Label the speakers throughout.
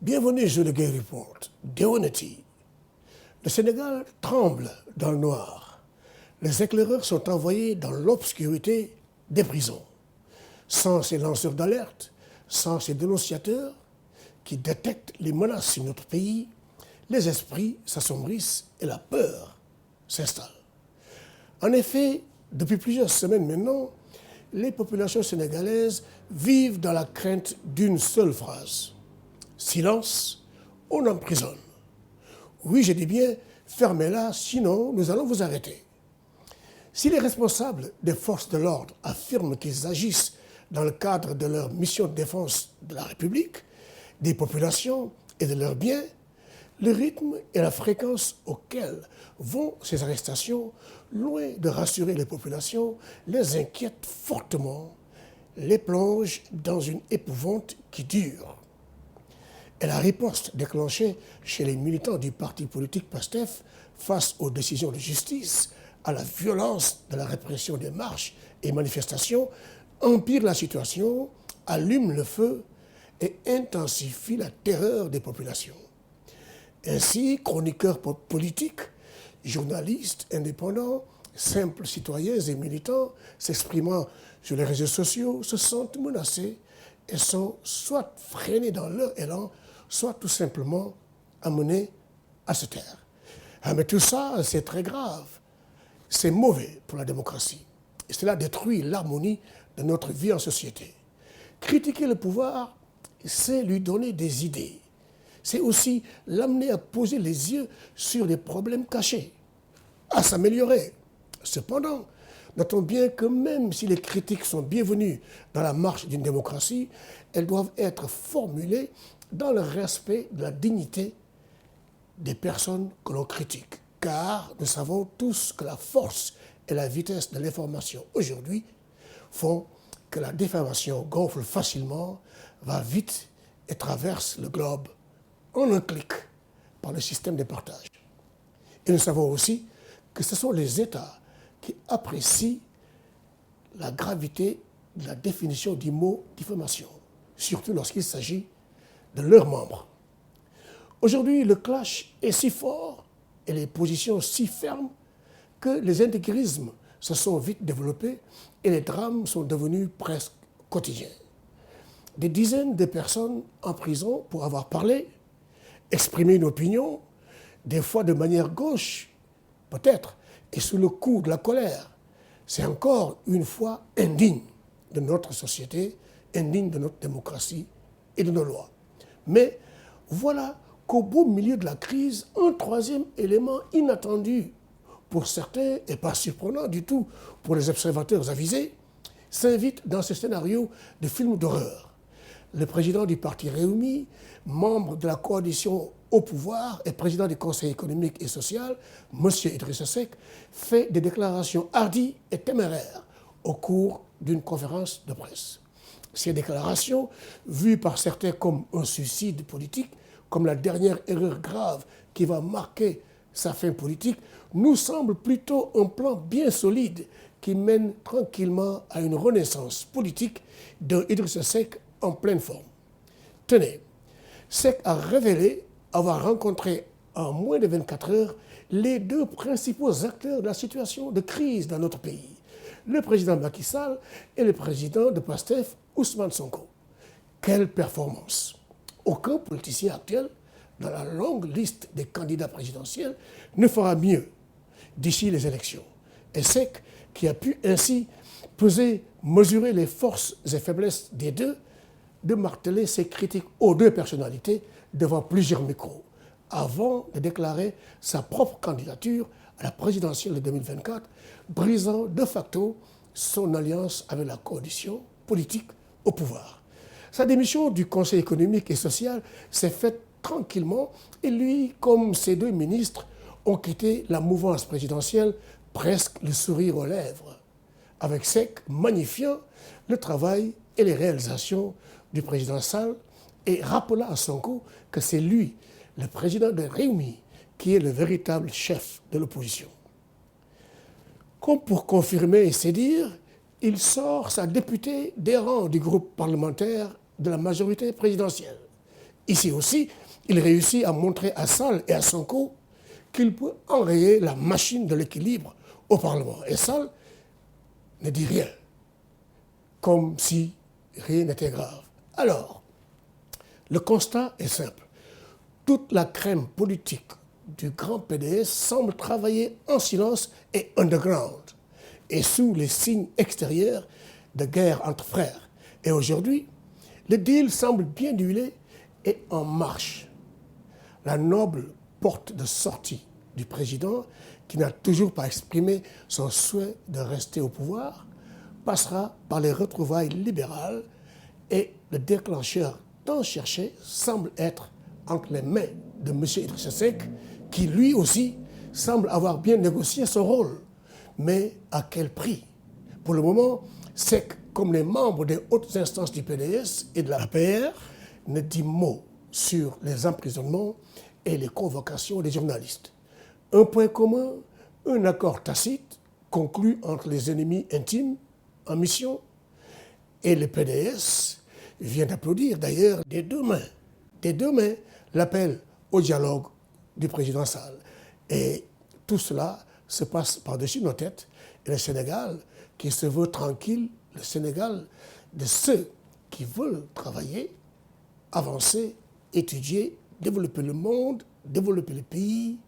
Speaker 1: Bienvenue sur le Gay Report. Deonity. Le Sénégal tremble dans le noir. Les éclaireurs sont envoyés dans l'obscurité des prisons. Sans ces lanceurs d'alerte, sans ces dénonciateurs qui détectent les menaces sur notre pays, les esprits s'assombrissent et la peur s'installe. En effet, depuis plusieurs semaines maintenant, les populations sénégalaises vivent dans la crainte d'une seule phrase. Silence, on emprisonne. Oui, je dis bien, fermez-la, sinon nous allons vous arrêter. Si les responsables des forces de l'ordre affirment qu'ils agissent dans le cadre de leur mission de défense de la République, des populations et de leurs biens, le rythme et la fréquence auxquels vont ces arrestations, loin de rassurer les populations, les inquiètent fortement, les plongent dans une épouvante qui dure. Et la riposte déclenchée chez les militants du parti politique PASTEF face aux décisions de justice, à la violence de la répression des marches et manifestations, empire la situation, allume le feu et intensifie la terreur des populations. Ainsi, chroniqueurs politiques, journalistes indépendants, simples citoyens et militants s'exprimant sur les réseaux sociaux se sentent menacés et sont soit freinés dans leur élan, soit tout simplement amenés à se taire. Mais tout ça, c'est très grave. C'est mauvais pour la démocratie. Et cela détruit l'harmonie de notre vie en société. Critiquer le pouvoir, c'est lui donner des idées. C'est aussi l'amener à poser les yeux sur les problèmes cachés, à s'améliorer. Cependant, notons bien que même si les critiques sont bienvenues dans la marche d'une démocratie, elles doivent être formulées dans le respect de la dignité des personnes que l'on critique. Car nous savons tous que la force et la vitesse de l'information aujourd'hui font que la diffamation gonfle facilement, va vite et traverse le globe en un clic par le système de partage. Et nous savons aussi que ce sont les États qui apprécient la gravité de la définition du mot diffamation, surtout lorsqu'il s'agit de leurs membres. Aujourd'hui, le clash est si fort et les positions si fermes que les intégrismes se sont vite développés et les drames sont devenus presque quotidiens. Des dizaines de personnes en prison pour avoir parlé, exprimé une opinion, des fois de manière gauche, peut-être, et sous le coup de la colère. C'est encore une fois indigne de notre société, indigne de notre démocratie et de nos lois. Mais voilà qu'au beau milieu de la crise, un troisième élément inattendu pour certains et pas surprenant du tout pour les observateurs avisés, s'invite dans ce scénario de film d'horreur. Le président du parti Réumi, membre de la coalition au pouvoir et président du Conseil économique et social, M. Idrissa Seck, fait des déclarations hardies et téméraires au cours d'une conférence de presse. Ces déclarations, vues par certains comme un suicide politique, comme la dernière erreur grave qui va marquer sa fin politique, nous semblent plutôt un plan bien solide qui mène tranquillement à une renaissance politique d'un Idrissa Seck en pleine forme. Tenez, Seck a révélé avoir rencontré en moins de 24 heures les deux principaux acteurs de la situation de crise dans notre pays, le président Macky Sall et le président de PASTEF, Ousmane Sonko. Quelle performance! Aucun politicien actuel, dans la longue liste des candidats présidentiels, ne fera mieux d'ici les élections. Et Seck, qui a pu ainsi peser, mesurer les forces et faiblesses des deux, de marteler ses critiques aux deux personnalités devant plusieurs micros, avant de déclarer sa propre candidature à la présidentielle de 2024, brisant de facto son alliance avec la coalition politique au pouvoir. Sa démission du Conseil économique et social s'est faite tranquillement et lui, comme ses deux ministres, ont quitté la mouvance présidentielle presque le sourire aux lèvres, avec Seck magnifiant le travail et les réalisations du président Sall et rappelant à Sonko que c'est lui, le président de Réumi, qui est le véritable chef de l'opposition. Comme pour confirmer ses dires, il sort sa députée des rangs du groupe parlementaire de la majorité présidentielle. Ici aussi, il réussit à montrer à Sall et à Sonko qu'il peut enrayer la machine de l'équilibre au Parlement. Et Sall ne dit rien, comme si rien n'était grave. Alors, le constat est simple. Toute la crème politique du grand PDS semble travailler en silence et underground, et sous les signes extérieurs de guerre entre frères. Et aujourd'hui, le deal semble bien huilé et en marche. La noble porte de sortie du président, qui n'a toujours pas exprimé son souhait de rester au pouvoir, passera par les retrouvailles libérales et le déclencheur tant cherché semble être entre les mains de M. Idrissa Seck, qui lui aussi semble avoir bien négocié son rôle. Mais à quel prix? Pour le moment, Seck, comme les membres des hautes instances du PDS et de la PR, ne dit mot sur les emprisonnements et les convocations des journalistes. Un point commun, un accord tacite conclu entre les ennemis intimes en mission, et le PDS vient d'applaudir d'ailleurs des deux mains, l'appel au dialogue du président Sall. Et tout cela se passe par-dessus nos têtes. Et le Sénégal, qui se veut tranquille, le Sénégal de ceux qui veulent travailler, avancer, étudier, développer le monde, développer le pays,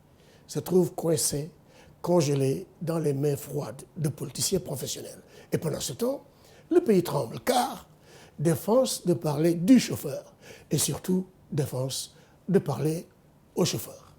Speaker 1: se trouve coincé, congelé dans les mains froides de politiciens professionnels. Et pendant ce temps, le pays tremble, car défense de parler du chauffeur et surtout défense de parler au chauffeur.